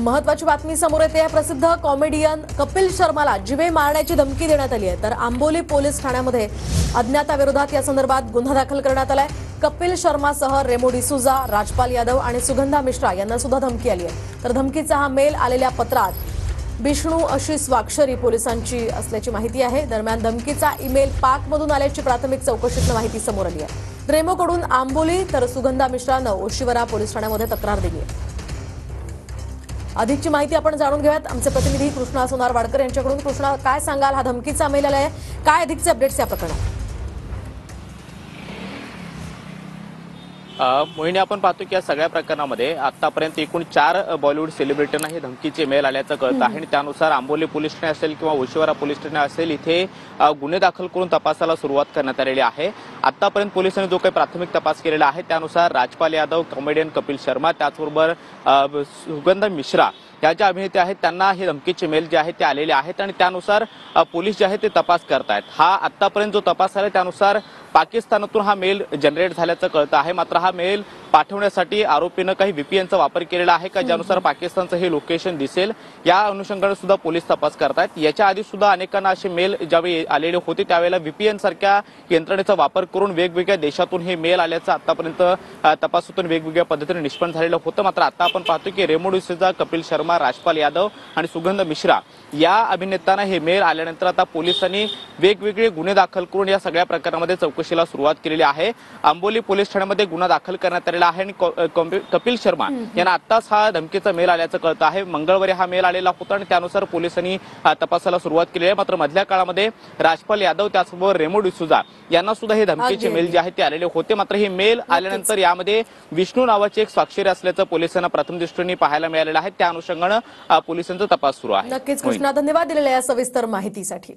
महत्वाची बातमी समोर येते आहे। प्रसिद्ध कॉमेडियन कपिल शर्माला जीवे मारण्याची धमकी देण्यात आली आहे। तर आंबोली पोलीस ठाण्यामध्ये अज्ञाताविरोधात या संदर्भात गुन्हा दाखल करण्यात आलाय। कपिल शर्मासह रेमो डिसूजा, राजपाल यादव आणि सुगंधा मिश्रा यांना सुद्धा धमकी आली आहे। तर धमकीचा हा मेल आलेल्या पत्रात विष्णू अशी स्वाक्षरी पोलिसांची असल्याची माहिती आहे। दरम्यान धमकीचा ईमेल पाकमधून आल्याची प्राथमिक चौकशीतून माहिती समोर आली आहे। रेमोकडून आंबोली तर सुगंधा मिश्रानं ओशिवरा पोलीस ठाण्यामध्ये तक्रार दिली आहे। अधिकची माहिती आपण जाणून घेऊयात आमचे प्रतिनिधी कृष्णा सोनार वाडकर यांच्याकडून। कृष्णा, काय सांगाल? हा धमकीचा मेल आलाय, काय अधिकचे अपडेट्स या प्रकरणात? मोहिनी, आपण पाहतो की या सगळ्या प्रकरणामध्ये आतापर्यंत एकूण 4 बॉलिवूड सेलिब्रिटींना हे धमकीचे मेल आल्याचं कळतं आहे आणि त्यानुसार आंबोली पोलीस ठाणे असेल किंवा ओशिवरा पोलीस ठाणे असेल इथे गुन्हे दाखल करून तपासाला सुरुवात करण्यात आलेली आहे। आतापर्यंत पोलिसांनी जो काही प्राथमिक तपास केलेला आहे त्यानुसार राजपाल यादव, कॉमेडियन कपिल शर्मा, त्याचबरोबर सुगंधा मिश्रा या ज्या अभिनेत्या आहेत त्यांना हे धमकीचे मेल जे आहेत ते आलेले आहेत आणि त्यानुसार पोलीस जे आहेत ते तपास करतायत। हा आतापर्यंत जो तपास आहे त्यानुसार पाकिस्तानातून हा मेल जनरेट झाल्याचं कळतं आहे। मात्र हा मेल पाठवण्यासाठी आरोपीनं काही व्हीपीएनचा वापर केलेला आहे का, ज्यानुसार पाकिस्तानचं हे लोकेशन दिसेल, या अनुषंगाने सुद्धा पोलीस तपास करतायत। याच्या आधी सुद्धा अनेकांना असे मेल ज्यावेळी आलेले होते त्यावेळेला व्हीपीएन सारख्या यंत्रणेचा वापर करून वेगवेगळ्या देशातून हे मेल आल्याचं आतापर्यंत तपासातून वेगवेगळ्या पद्धतीने निष्पन्न झालेलं होतं। मात्र आता आपण पाहतो की रेमो डिसूजा, कपिल शर्मा, राजपाल यादव आणि सुगंध मिश्रा या अभिनेत्यांना हे मेल आल्यानंतर आता पोलिसांनी वेगवेगळे गुन्हे दाखल करून या सगळ्या प्रकरणामध्ये चौकशीला सुरुवात केलेली आहे। आंबोली पोलीस ठाण्यामध्ये गुन्हा दाखल करण्यात आलेला आहे आणि कपिल शर्मा यांना आताच हा धमकीचा मेल आल्याचं कळतं आहे। मंगळवारी हा मेल आलेला होता आणि त्यानुसार पोलिसांनी तपासाला सुरुवात केली आहे। मात्र मधल्या काळामध्ये राजपाल यादव त्याचबरोबर रेमो डिसूजा यांना सुद्धा हे धमकीचे मेल जे आहेत ते आलेले होते। मात्र हे मेल आल्यानंतर यामध्ये विष्णू नावाची एक स्वाक्षरी असल्याचं पोलिसांना प्रथम दृष्टीने पाहायला मिळालेलं आहे। त्या अनुषंगाने पोलिसांचा तपास सुरू आहे। नक्कीच कृष्णा, धन्यवाद दिलेल्या या सविस्तर माहितीसाठी।